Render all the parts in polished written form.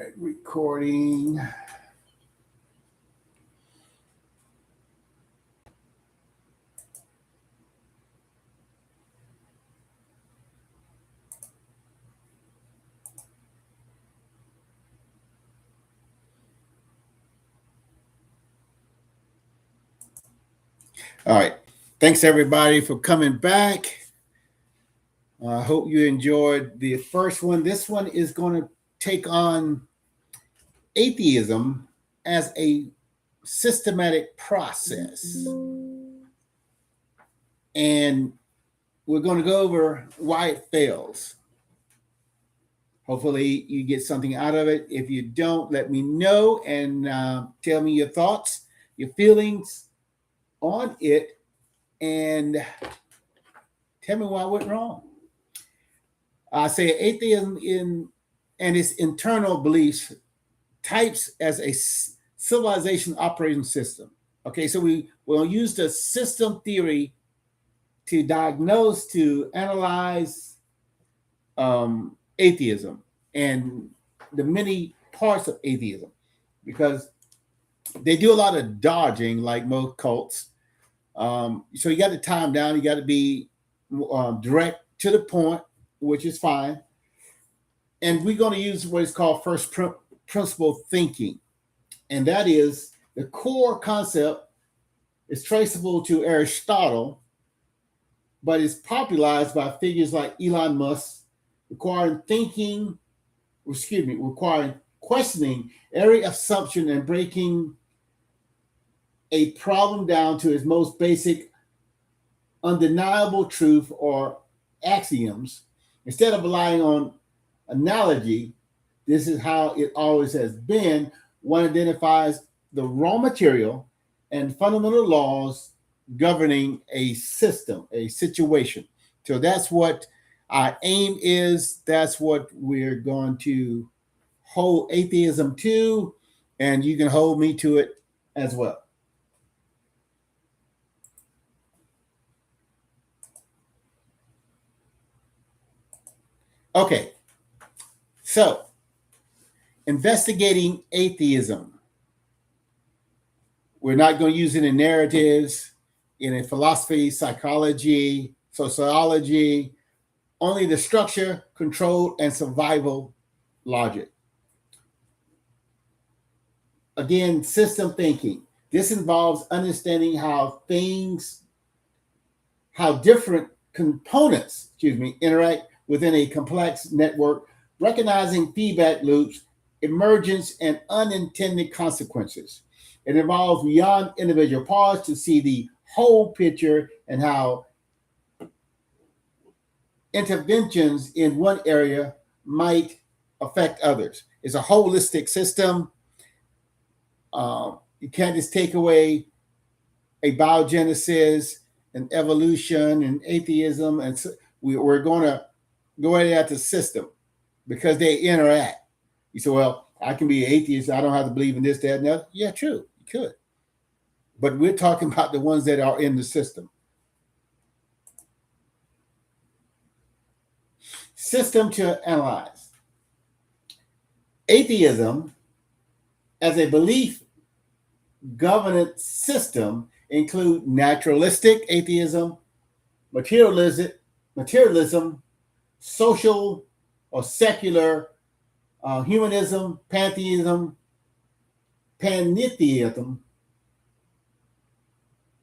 right, recording. All right. Thanks everybody for coming back. I hope you enjoyed the first one. This one is going to take on atheism as a systematic process. And we're going to go over why it fails. Hopefully, you get something out of it. If you don't, let me know and tell me your thoughts, your feelings on it, and tell me why I went wrong. I say atheism and its internal beliefs types as a civilization operating system. Okay, so we will use the system theory to diagnose, to analyze atheism and the many parts of atheism, because they do a lot of dodging like most cults. So you got to time down, you got to be direct to the point, which is fine. And we're going to use what is called first principle thinking. And that is the core concept is traceable to Aristotle, but is popularized by figures like Elon Musk, requiring questioning every assumption and breaking a problem down to its most basic, undeniable truth or axioms. Instead of relying on analogy, this is how it always has been. One identifies the raw material and fundamental laws governing a system, a situation. So that's what our aim is. That's what we're going to hold atheism to, and you can hold me to it as well. Okay, so investigating atheism. We're not going to use it in narratives, in a philosophy, psychology, sociology, only the structure, control, and survival logic. Again, system thinking. This involves understanding how different components, interact within a complex network, recognizing feedback loops, emergence, and unintended consequences. It involves beyond individual parts to see the whole picture and how interventions in one area might affect others. It's a holistic system. You can't just take away a biogenesis and evolution and atheism, and so we're going to go at the system because they interact. You say, well, I can be an atheist. I don't have to believe in this, that, and that. Yeah, true. You could. But we're talking about the ones that are in the system. System to analyze. Atheism as a belief governance system include naturalistic atheism, materialism, social or secular humanism, pantheism, pantheism,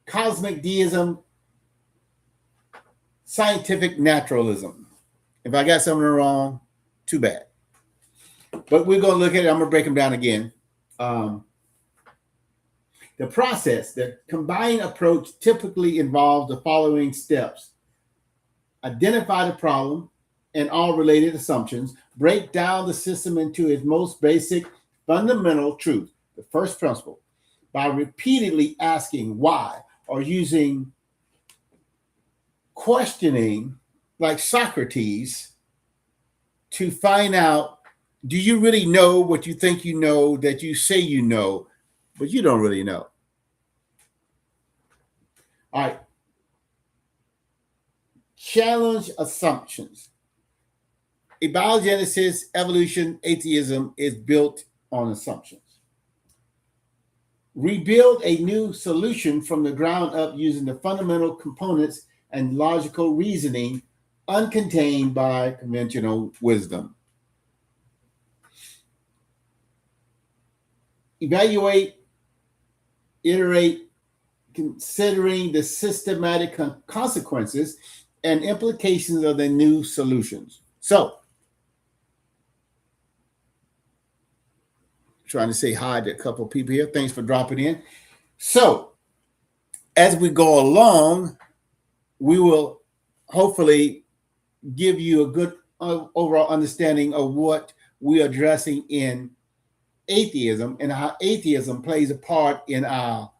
cosmic deism, scientific naturalism. If I got something wrong, too bad. But we're going to look at it. I'm going to break them down again. The process, the combined approach typically involves the following steps. Identify the problem and all related assumptions. Break down the system into its most basic fundamental truth, the first principle, by repeatedly asking why or using questioning like Socrates to find out, do you really know what you think you know that you say you know, but you don't really know? All right. Challenge assumptions. Abiogenesis, evolution, atheism is built on assumptions. Rebuild a new solution from the ground up using the fundamental components and logical reasoning uncontained by conventional wisdom. Evaluate, iterate, considering the systematic consequences and implications of the new solutions. So, trying to say hi to a couple of people here. Thanks for dropping in. So, as we go along, we will hopefully give you a good overall understanding of what we're addressing in atheism and how atheism plays a part in our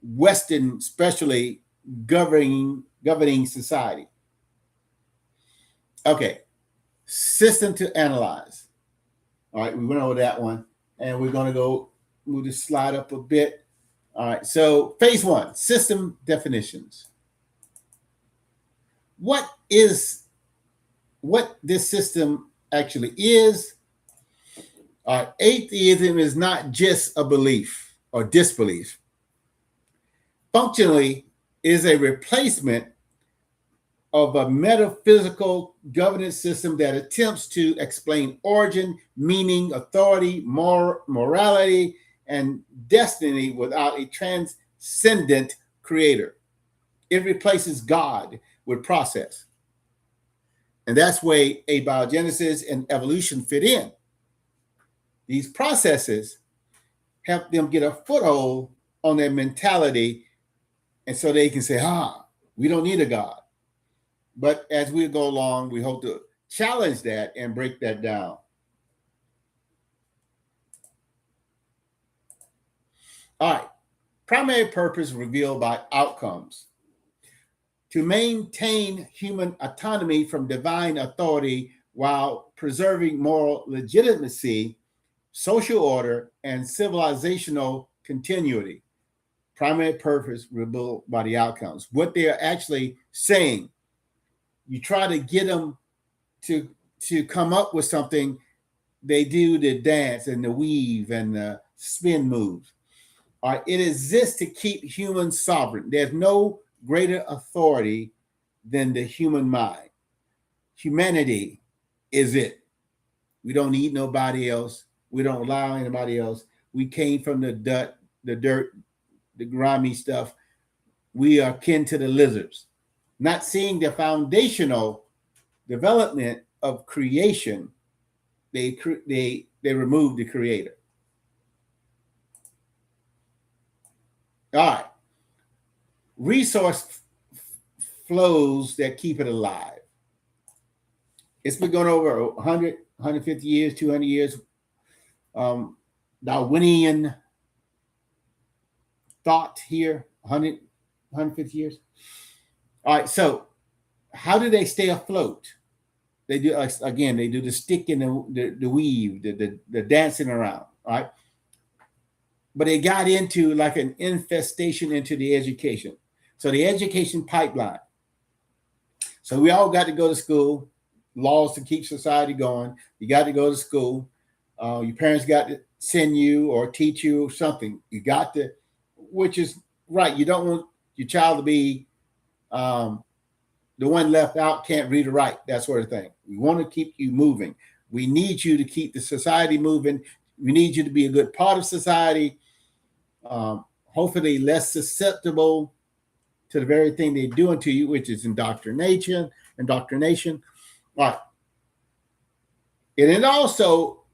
Western, especially governing society. Okay, system to analyze. All right, we went over that one, and we're going to go move this slide up a bit. All right, so phase one, system definitions. What this system actually is? Atheism is not just a belief or disbelief. Functionally, it is a replacement of a metaphysical governance system that attempts to explain origin, meaning, authority, morality, and destiny without a transcendent creator. It replaces God with process. And that's where abiogenesis and evolution fit in. These processes help them get a foothold on their mentality, and so they can say, we don't need a God. But as we go along, we hope to challenge that and break that down. All right. Primary purpose revealed by outcomes. To maintain human autonomy from divine authority while preserving moral legitimacy, social order, and civilizational continuity. Primary purpose revealed by the outcomes. What they are actually saying, you try to get them to come up with something, they do the dance and the weave and the spin moves. All right, it exists to keep humans sovereign. There's no greater authority than the human mind. Humanity is it. We don't need nobody else. We don't allow anybody else. We came from the dirt, the grimy stuff. We are kin to the lizards. Not seeing the foundational development of creation, they remove the creator. All right. Resource flows that keep it alive. It's been going over 100, 150 years, 200 years. Darwinian thought here, 100, 150 years. All right, so how do they stay afloat? They do, again, they do the stick and the weave, the dancing around, all right? But they got into like an infestation into the education. So the education pipeline. So we all got to go to school, laws to keep society going. You got to go to school. Your parents got to send you or teach you something. You got to, which is right. You don't want your child to be the one left out, can't read or write, that sort of thing. We want to keep you moving. We need you to keep the society moving. We need you to be a good part of society. Hopefully less susceptible to the very thing they're doing to you, which is indoctrination. All right. And then also,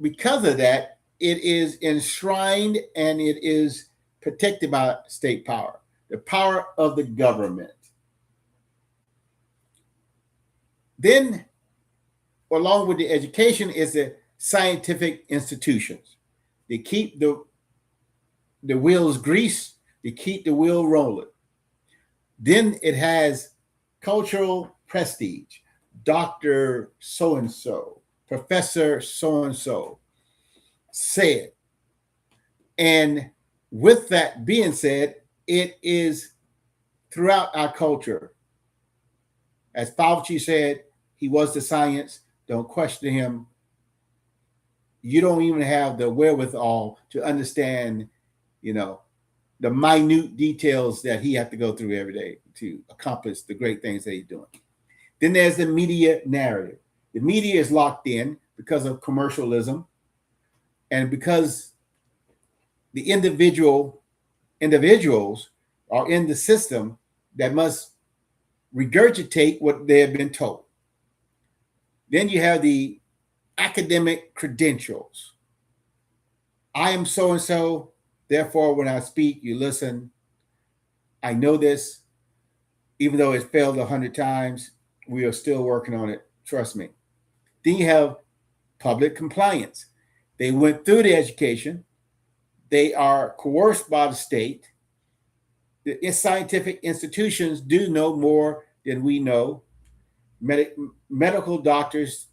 because of that, it is enshrined and it is protected by state power, the power of the government. Then, along with the education, is the scientific institutions. They keep the wheels greased, they keep the wheel rolling. Then it has cultural prestige. Dr. So-and-so, Professor so-and-so said. And with that being said, it is throughout our culture. As Fauci said, he was the science. Don't question him. You don't even have the wherewithal to understand, the minute details that he has to go through every day to accomplish the great things that he's doing. Then there's the media narrative. The media is locked in because of commercialism and because the individuals are in the system that must regurgitate what they have been told. Then you have the academic credentials. I am so and so, therefore, when I speak, you listen. I know this, even though it's failed 100 times, we are still working on it. Trust me. Then you have public compliance. They went through the education. They are coerced by the state. The scientific institutions do know more than we know. Medical doctors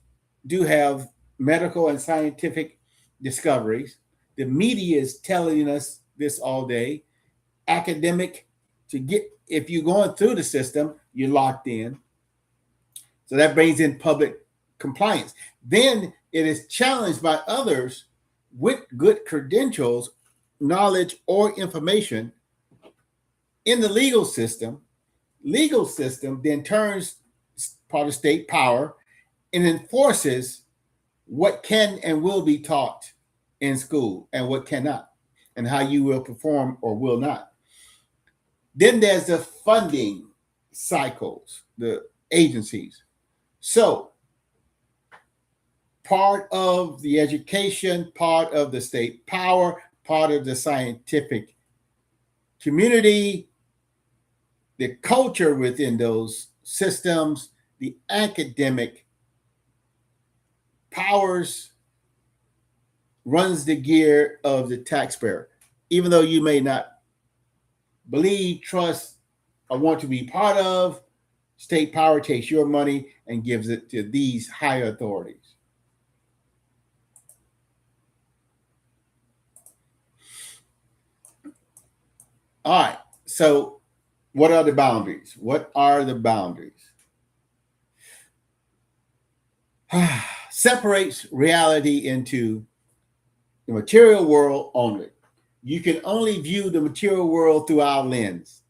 do have medical and scientific discoveries. The media is telling us this all day. Academic, if you're going through the system, you're locked in. So that brings in public compliance. Then it is challenged by others with good credentials, knowledge, or information in the legal system. Legal system then turns part of state power and enforces what can and will be taught in school and what cannot, and how you will perform or will not. Then there's the funding cycles, the agencies. So part of the education, part of the state power, part of the scientific community, the culture within those systems, the academic powers runs the gear of the taxpayer. Even though you may not believe, trust, or want to be part of, state power takes your money and gives it to these higher authorities. All right, so what are the boundaries? What are the boundaries? Separates reality into the material world only. You can only view the material world through our lens.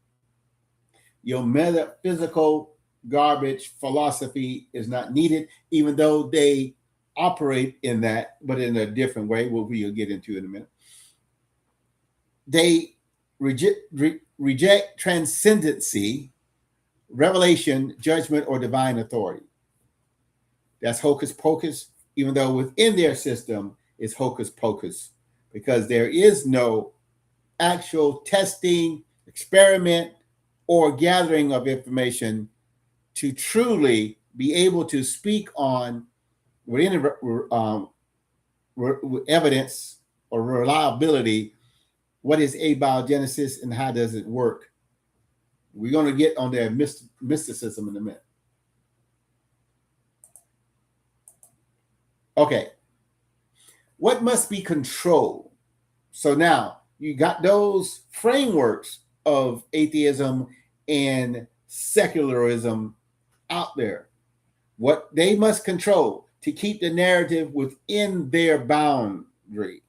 Your metaphysical garbage philosophy is not needed, even though they operate in that, but in a different way, which we'll get into in a minute. They reject transcendency, revelation, judgment, or divine authority. That's hocus pocus, even though within their system is hocus pocus, because there is no actual testing, experiment, or gathering of information to truly be able to speak on with any evidence or reliability what is abiogenesis and how does it work. We're going to get on their mysticism in a minute. Okay. What must be controlled? So now you got those frameworks of atheism and secularism out there. What they must control to keep the narrative within their boundary.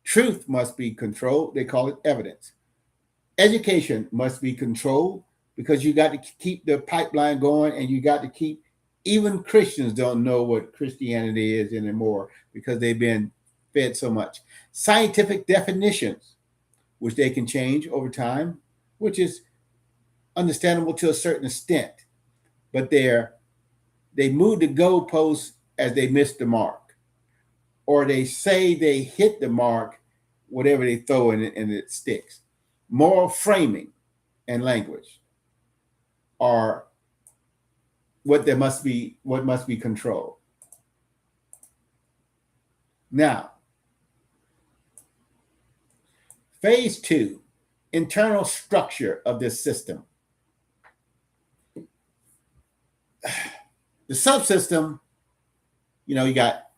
Truth must be controlled. They call it evidence. Education must be controlled because you got to keep the pipeline going, and you got to keep, even Christians don't know what Christianity is anymore because they've been fed so much. Scientific definitions, which they can change over time, which is understandable to a certain extent, but they move the goalposts as they miss the mark, or they say they hit the mark, whatever they throw in it, and it sticks. Moral framing and language are what must be controlled. Now, phase 2, internal structure of this system. The subsystem, you got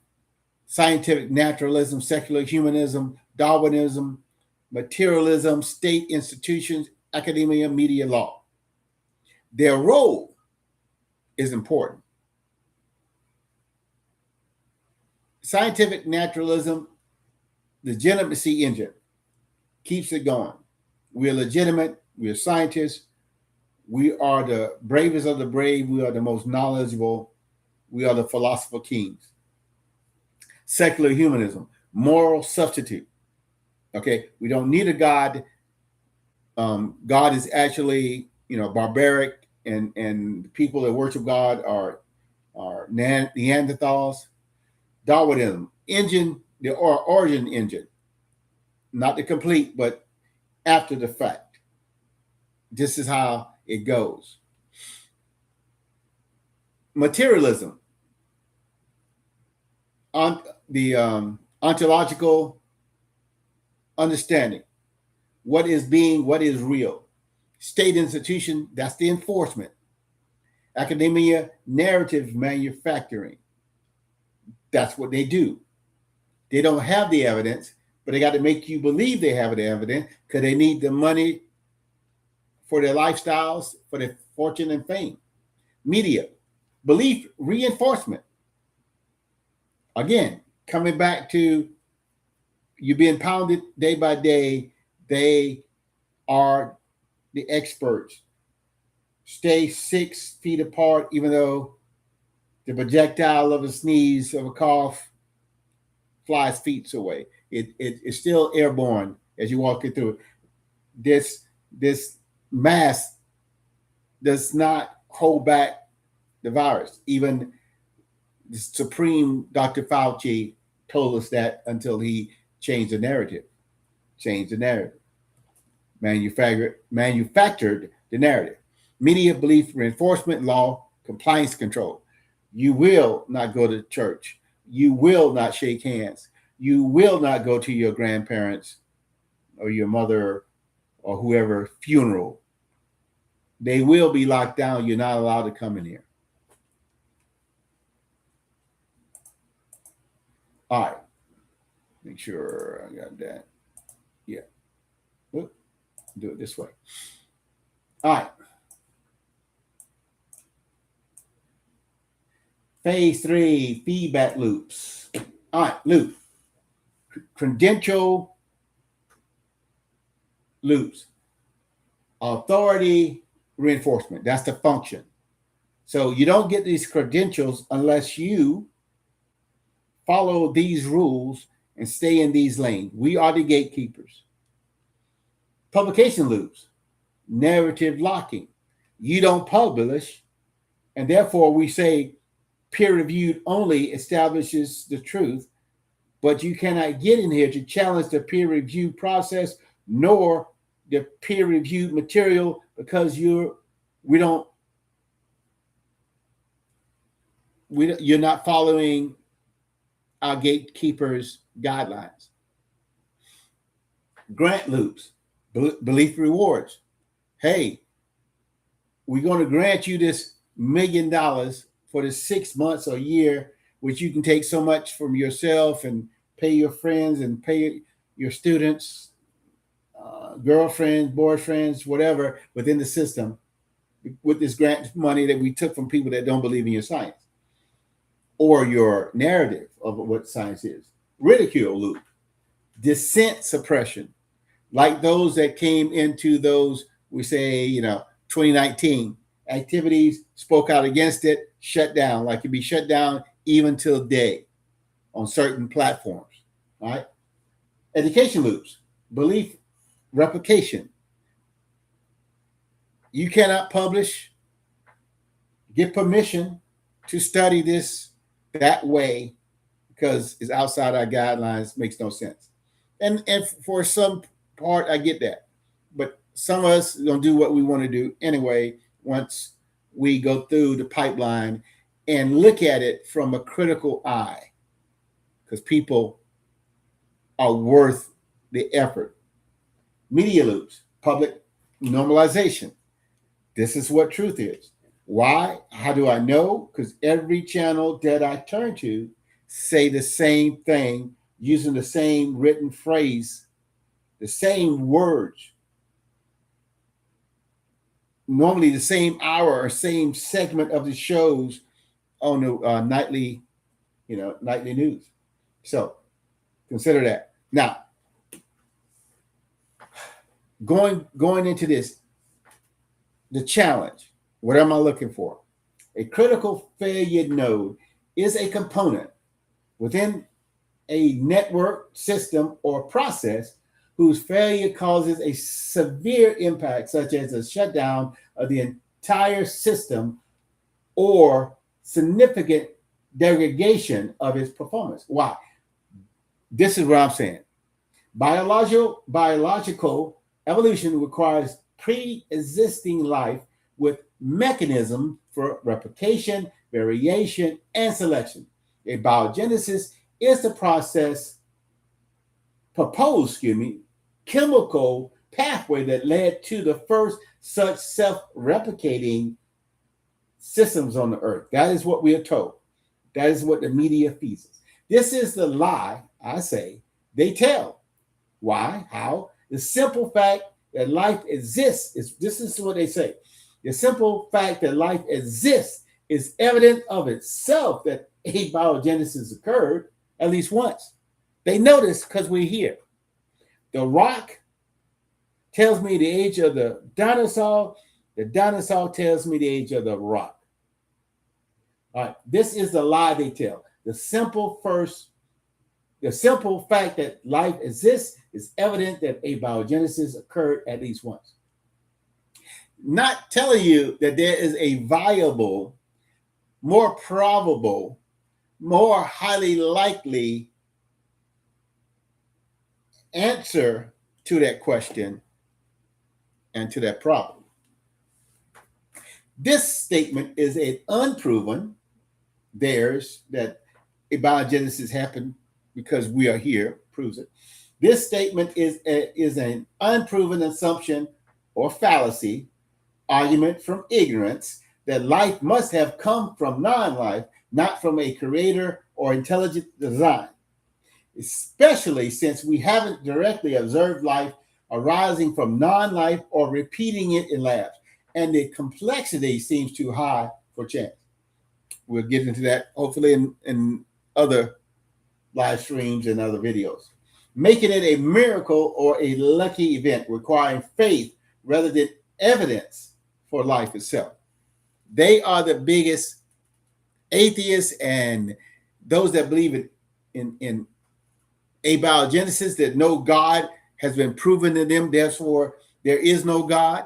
scientific naturalism, secular humanism, Darwinism, materialism, state institutions, academia, media, law. Their role is important. Scientific naturalism, legitimacy engine, keeps it going. We're legitimate. We're scientists. We are the bravest of the brave. We are the most knowledgeable. We are the philosopher kings. Secular humanism, moral substitute. Okay, we don't need a God. God is actually, barbaric, and the people that worship God are Neanderthals. Darwinism, the origin engine, not the complete, but after the fact. This is how it goes. Materialism, on the ontological understanding. What is being, what is real. State institution, that's the enforcement. Academia, narrative manufacturing. That's what they do. They don't have the evidence, but they got to make you believe they have the evidence because they need the money for their lifestyles, for their fortune and fame. Media, belief reinforcement. Again, coming back to you being pounded day by day, they are the experts. Stay 6 feet apart, even though the projectile of a sneeze, of a cough, flies feet away. It's still airborne as you walk it through it. This mask does not hold back the virus. Even the Supreme Dr. Fauci told us that until he changed the narrative. Manufactured the narrative. Media belief reinforcement, law, compliance control. You will not go to church. You will not shake hands. You will not go to your grandparents or your mother or whoever funeral. They will be locked down. You're not allowed to come in here. All right. Make sure I got that. Yeah. Do it this way. All right. Phase 3, feedback loops. All right, loop. Credential loops. Authority reinforcement. That's the function. So you don't get these credentials unless you follow these rules and stay in these lanes. We are the gatekeepers. Publication loops. Narrative locking. You don't publish, and therefore we say peer-reviewed only establishes the truth, but you cannot get in here to challenge the peer review process nor the peer-reviewed material because you're not following our gatekeepers' guidelines. Grant loops, belief rewards. Hey, we're going to grant you this $1 million for the 6 months or year, which you can take so much from yourself and pay your friends and pay your students, girlfriends, boyfriends, whatever, within the system with this grant money that we took from people that don't believe in your science or your narrative of what science is. Ridicule loop, dissent suppression, like those that came into those, we say, 2019 activities, spoke out against it, shut down, like it'd be shut down even till day on certain platforms. All right. Education loops, belief replication. You cannot publish, get permission to study this that way because it's outside our guidelines, makes no sense. And for some part, I get that. But some of us don't do what we want to do anyway once we go through the pipeline and look at it from a critical eye, because people are worth the effort. Media loops, public normalization. This is what truth is. Why? How do I know? Because every channel that I turn to say the same thing using the same written phrase, the same words, normally the same hour or same segment of the shows on the nightly news. So consider that. Now, going into this, the challenge, what am I looking for? A critical failure node is a component within a network, system, or process whose failure causes a severe impact, such as a shutdown of the entire system or significant degradation of its performance. Why? This is what I'm saying. Biological evolution requires pre-existing life with mechanism for replication, variation, and selection. Abiogenesis is the chemical pathway that led to the first such self-replicating systems on the earth. That is what we are told. That is what the media feeds us. This is the lie, I say, they tell. Why? How? The simple fact that life exists this is what they say. The simple fact that life exists is evident of itself that abiogenesis occurred at least once. They know this because we're here. The rock tells me the age of the dinosaur. The dinosaur tells me the age of the rock. All right, this is the lie they tell. The simple fact that life exists is evident that abiogenesis occurred at least once. Not telling you that there is a viable, more probable, more highly likely answer to that question and to that problem. This statement is an unproven. There's that abiogenesis happened because we are here, proves it. This statement is an unproven assumption or fallacy, argument from ignorance, that life must have come from non-life, not from a creator or intelligent design, especially since we haven't directly observed life arising from non-life or repeating it in labs, and the complexity seems too high for chance. We'll get into that hopefully in other live streams and other videos. Making it a miracle or a lucky event requiring faith rather than evidence for life itself. They are the biggest atheists and those that believe in abiogenesis, that no God has been proven to them, therefore there is no God.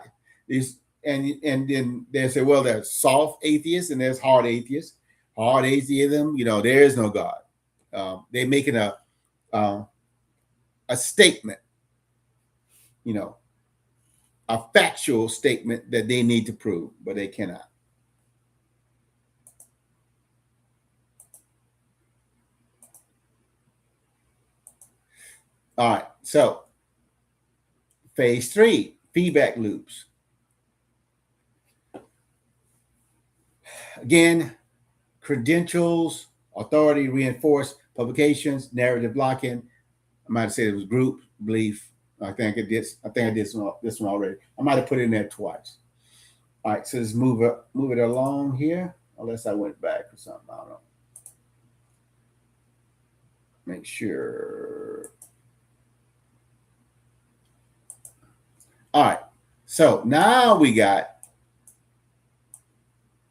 And then they say, well, there's soft atheists and there's hard atheists. Hard atheism, there is no God. They're making a statement, a factual statement that they need to prove, but they cannot. All right, so phase 3, feedback loops. Again, credentials, authority, reinforced publications, narrative blocking. I might have said it was group belief. I think I did this one already. I might have put it in there twice. All right, so let's move it along here, unless I went back or something. I don't know. Make sure. All right, so now we got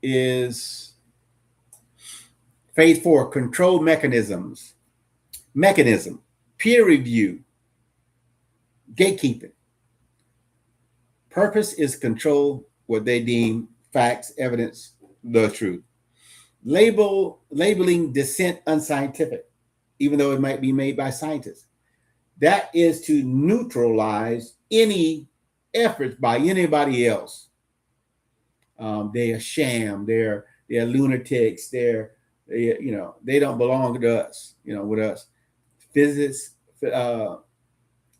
is phase 4, control mechanism, peer review, gatekeeping. Purpose is control what they deem facts, evidence, the truth. Labeling dissent unscientific, even though it might be made by scientists. That is to neutralize any efforts by anybody else. They are sham. They're lunatics. They don't belong to us. With us,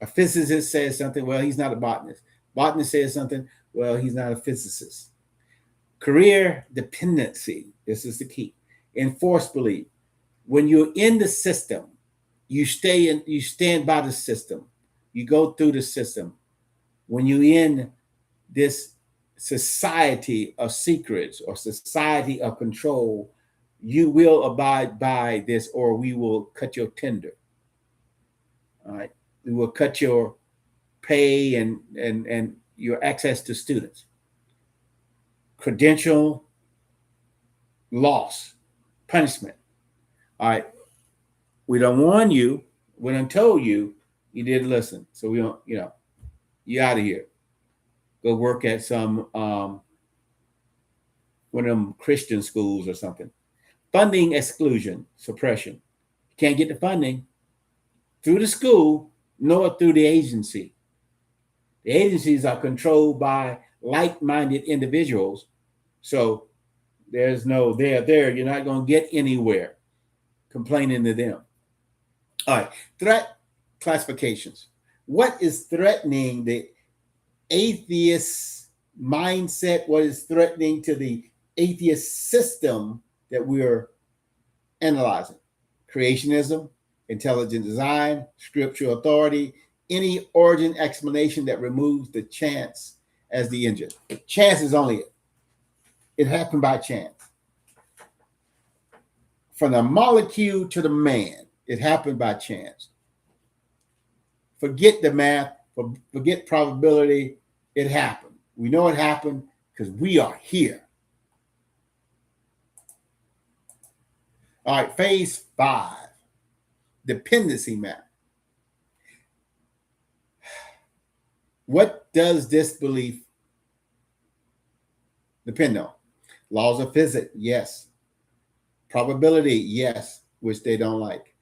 a physicist says something. Well, he's not a botanist. Botanist says something. Well, he's not a physicist. Career dependency. This is the key. Enforced belief. When you're in the system, you stand by the system. You go through the system. When you're in this society of secrets or society of control, you will abide by this, or we will cut your tender. All right, we will cut your pay and your access to students. Credential loss, punishment. All right, we don't warn you. We don't told you. You didn't listen, so we don't. You out of here. Go work at some one of them Christian schools or something. Funding exclusion, suppression. Can't get the funding through the school nor through the agency. The agencies are controlled by like-minded individuals. So there's no there. You're not going to get anywhere complaining to them. All right, threat classifications. What is threatening the atheist mindset? What is threatening to the atheist system that we're analyzing? Creationism, intelligent design, scriptural authority, any origin explanation that removes the chance as the engine. Chance is only it. It happened by chance. From the molecule to the man, it happened by chance. Forget the math, forget probability. It happened. We know it happened because we are here. All right, phase 5, dependency map. What does this belief depend on? Laws of physics, yes. Probability, yes, which they don't like.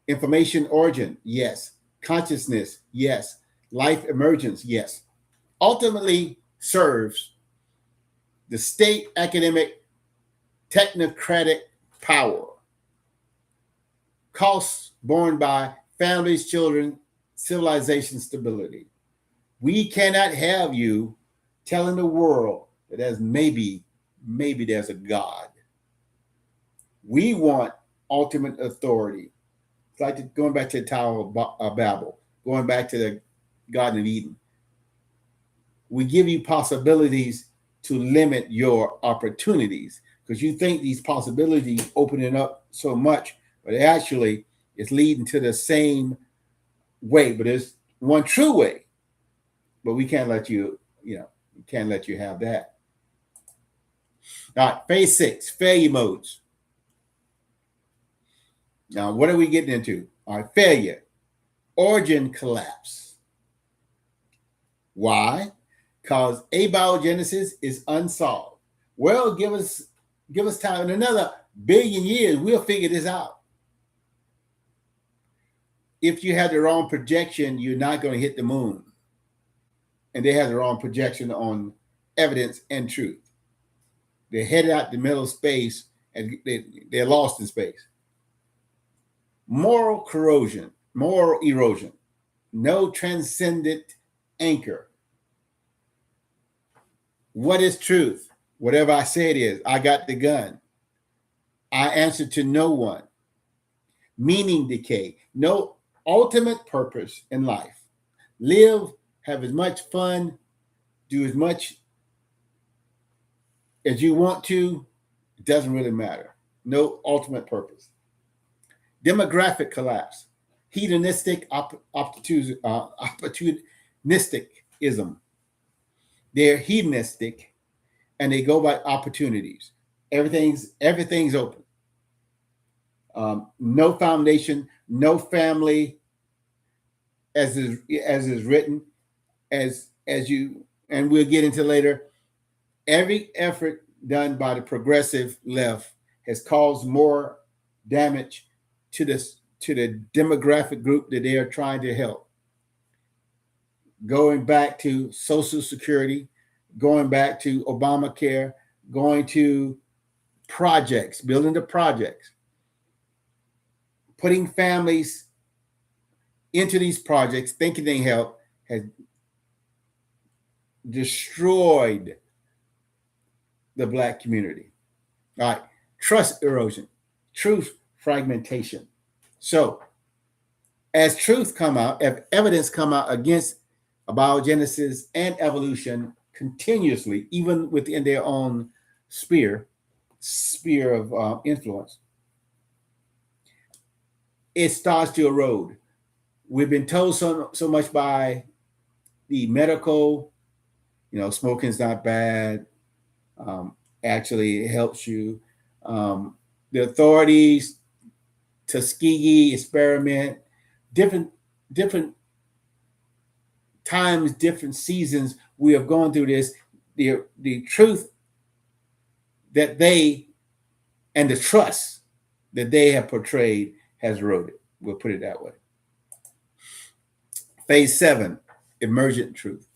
Information origin, yes. Consciousness, yes. Life emergence, yes. Ultimately serves the state academic technocratic power. Costs borne by families, children, civilization stability. We cannot have you telling the world that there's maybe there's a God. We want ultimate authority. It's like going back to the Tower of Babel, going back to the Garden of Eden. We give you possibilities to limit your opportunities because you think these possibilities opening up so much, but actually it's leading to the same way. But there's one true way. But we can't let you, we can't let you have that. All right, phase 6, failure modes. Now, what are we getting into? All right, failure, origin collapse. Why? Because abiogenesis is unsolved. Well, give us time. In another billion years, we'll figure this out. If you have the wrong projection, you're not going to hit the moon. And they have the wrong projection on evidence and truth. They're headed out the middle of space and they're lost in space. Moral corrosion, moral erosion, no transcendent anchor. What is truth? Whatever I say it is. I got the gun. I answer to no one. Meaning decay, no ultimate purpose in life. Live, have as much fun, do as much as you want to. It doesn't really matter. No ultimate purpose. Demographic collapse, hedonistic opportunistic-ism. They're hedonistic and they go by opportunities. Everything's open. No foundation, no family, as is written, as you, and we'll get into later. Every effort done by the progressive left has caused more damage to the demographic group that they are trying to help. Going back to Social Security, going back to Obamacare, going to projects, building the projects, putting families into these projects, thinking they help, has destroyed the Black community. All right, trust erosion, truth fragmentation. So as truth come out, if evidence come out against abiogenesis and evolution continuously, even within their own sphere, sphere of influence, it starts to erode. We've been told so much by the medical, smoking's not bad. Actually, it helps you. The authorities, Tuskegee experiment, different times, different seasons we have gone through this. The truth that they and the trust that they have portrayed has eroded. We'll put it that way. Phase 7, emergent truth.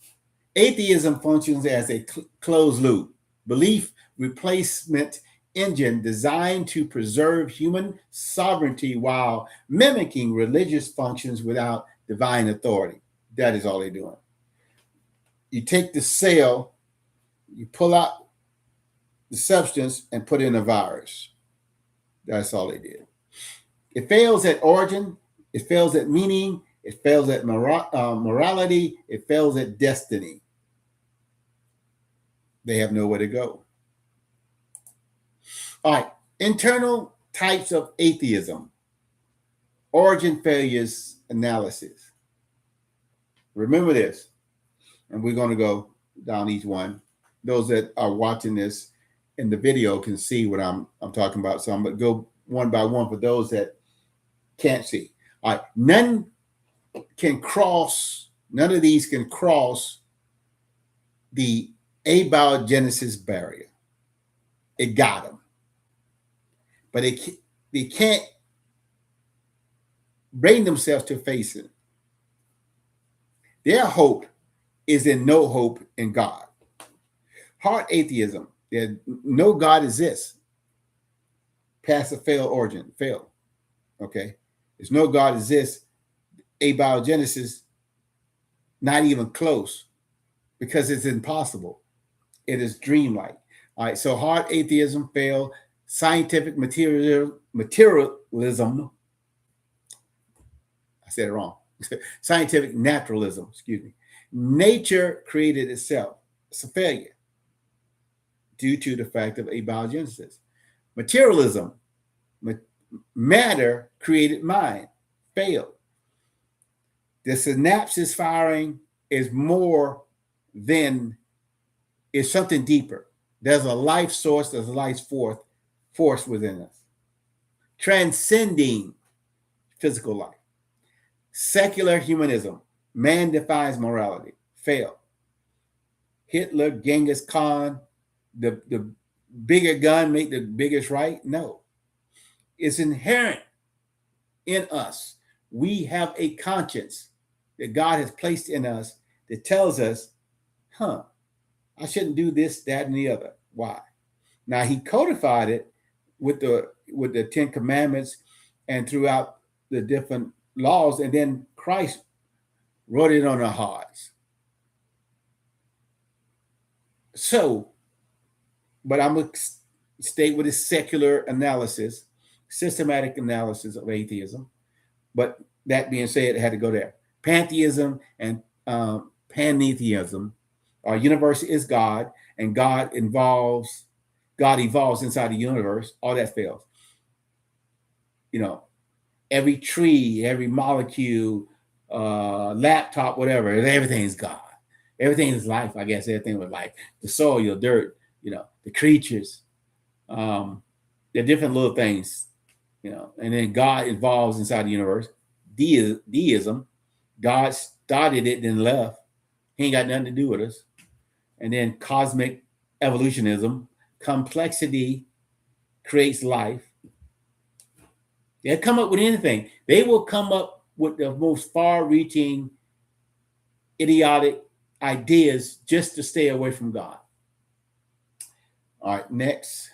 Atheism functions as a closed loop, belief replacement engine designed to preserve human sovereignty while mimicking religious functions without divine authority. That is all they're doing. You take the cell, you pull out the substance and put in a virus. That's all they did. It fails at origin, it fails at meaning, it fails at morality, it fails at destiny. They have nowhere to go. All right, internal types of atheism. Origin failures analysis. Remember this, and we're going to go down each one. Those that are watching this in the video can see what I'm talking about. So I'm going to go one by one for those that can't see. All right, none of these can cross the abiogenesis barrier. It got them. But they can't bring themselves to face it. Their hope is in no hope in God. Hard atheism, no God exists. Pass a fail origin, fail. Okay? There's no God exists. Abiogenesis, not even close, because it's impossible. It is dreamlike. All right, so hard atheism, fail. Scientific materialism, I said it wrong. Scientific naturalism, excuse me. Nature created itself. It's a failure due to the fact of abiogenesis. Materialism, matter created mind, failed. The synapses firing is more than, is something deeper. There's a life source, there's a life force within us, transcending physical life. Secular humanism, man defines morality, fail. Hitler, Genghis Khan, the bigger gun make the biggest right? No. It's inherent in us. We have a conscience that God has placed in us that tells us, I shouldn't do this, that, and the other. Why? Now, he codified it with the 10 Commandments and throughout the different laws, and then Christ wrote it on our hearts. So, but I'm going to state with a secular analysis, systematic analysis of atheism. But that being said, it had to go there. Pantheism and pantheism. Our universe is God, and God evolves inside the universe. All that fails. Every tree, every molecule, laptop, whatever, everything is God. Everything is life, I guess. Everything was life. The soil, your dirt, the creatures. They're different little things, and then God evolves inside the universe. Deism, God started it, then left. He ain't got nothing to do with us. And then cosmic evolutionism, complexity creates life. They'll come up with anything. They will come up with the most far-reaching, idiotic ideas just to stay away from God. All right, next.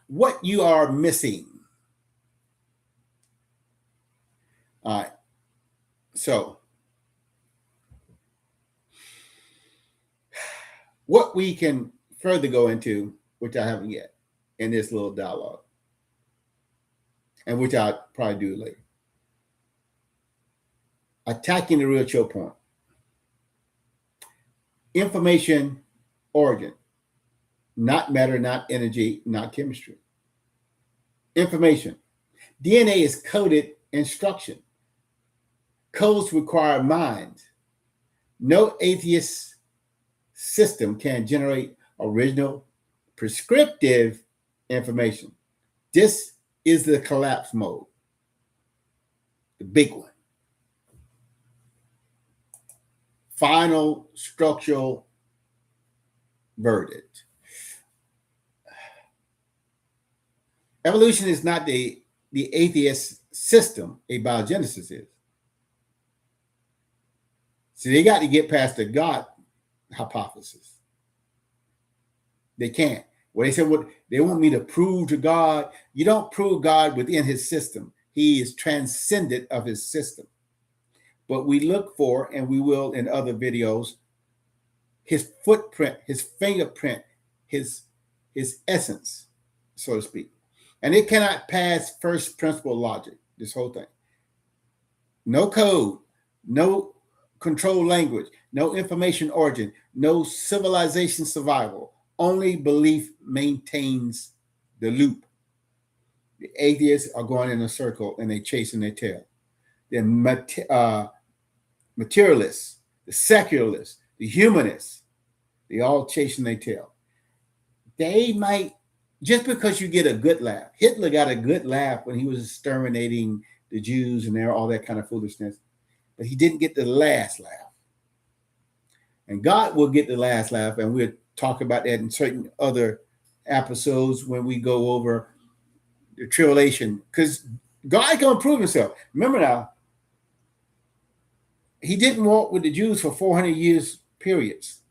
What you are missing. All right. So, what we can further go into, which I haven't yet, in this little dialogue, and which I'll probably do later. Attacking the real choke point. Information origin. not matter, not energy, not chemistry. Information. DNA is coded instruction. Codes require minds. No atheist system can generate original prescriptive information. This is the collapse mode, the big one. Final structural verdict. Evolution is not the atheist system, abiogenesis is. So they got to get past the God hypothesis. They can't. Well, they said, what they want me to prove to God. You don't prove God within his system. He is transcendent of his system. But we look for, and we will in other videos, his footprint, his fingerprint, his essence, so to speak. And it cannot pass first principle logic, this whole thing. No code, no control language, no information origin, no civilization survival. Only belief maintains the loop. The atheists are going in a circle and they're chasing their tail. The materialists, the secularists, the humanists, they all chasing their tail. They might, just because you get a good laugh. Hitler got a good laugh when he was exterminating the Jews and all that kind of foolishness, but he didn't get the last laugh. And God will get the last laugh, and we'll talk about that in certain other episodes when we go over the tribulation, because God gonna prove himself. Remember now, he didn't walk with the Jews for 400 years periods.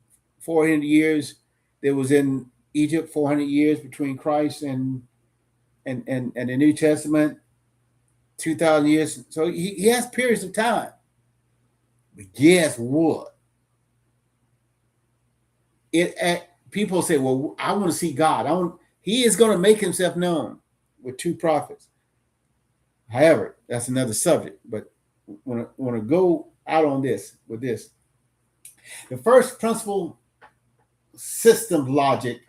400 years there was in Egypt, 400 years between Christ and the New Testament, 2,000 years. So he has periods of time. But guess what? People say, well, I want to see God. He is going to make himself known with two prophets. However, that's another subject. But want to go out on this with this. The first principle system logic,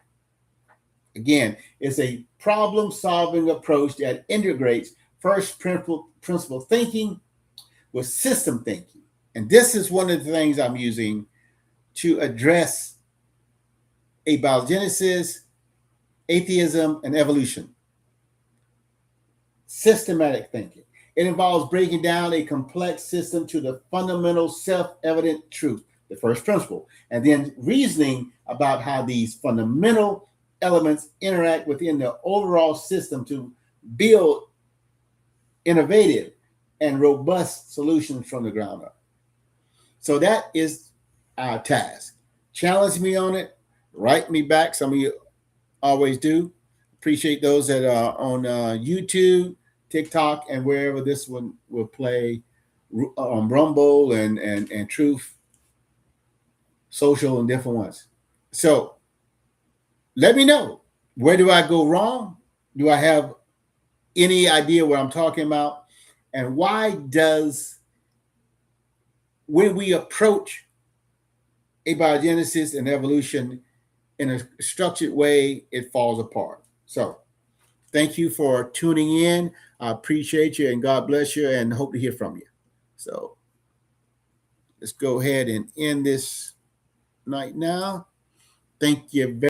again, is a problem-solving approach that integrates first principle thinking with system thinking. And this is one of the things I'm using to address abiogenesis, atheism, and evolution. Systematic thinking. It involves breaking down a complex system to the fundamental self-evident truth, the first principle, and then reasoning about how these fundamental elements interact within the overall system to build innovative and robust solutions from the ground up. So that is our task. Challenge me on it. Write me back. Some of you always do. Appreciate those that are on YouTube, TikTok, and wherever this one will play, on Rumble and Truth Social and different ones. So let me know, where do I go wrong? Do I have any idea what I'm talking about? And why does, when we approach abiogenesis and evolution in a structured way, it falls apart? So thank you for tuning in. I appreciate you, and God bless you, and hope to hear from you. So let's go ahead and end this night now. Thank you very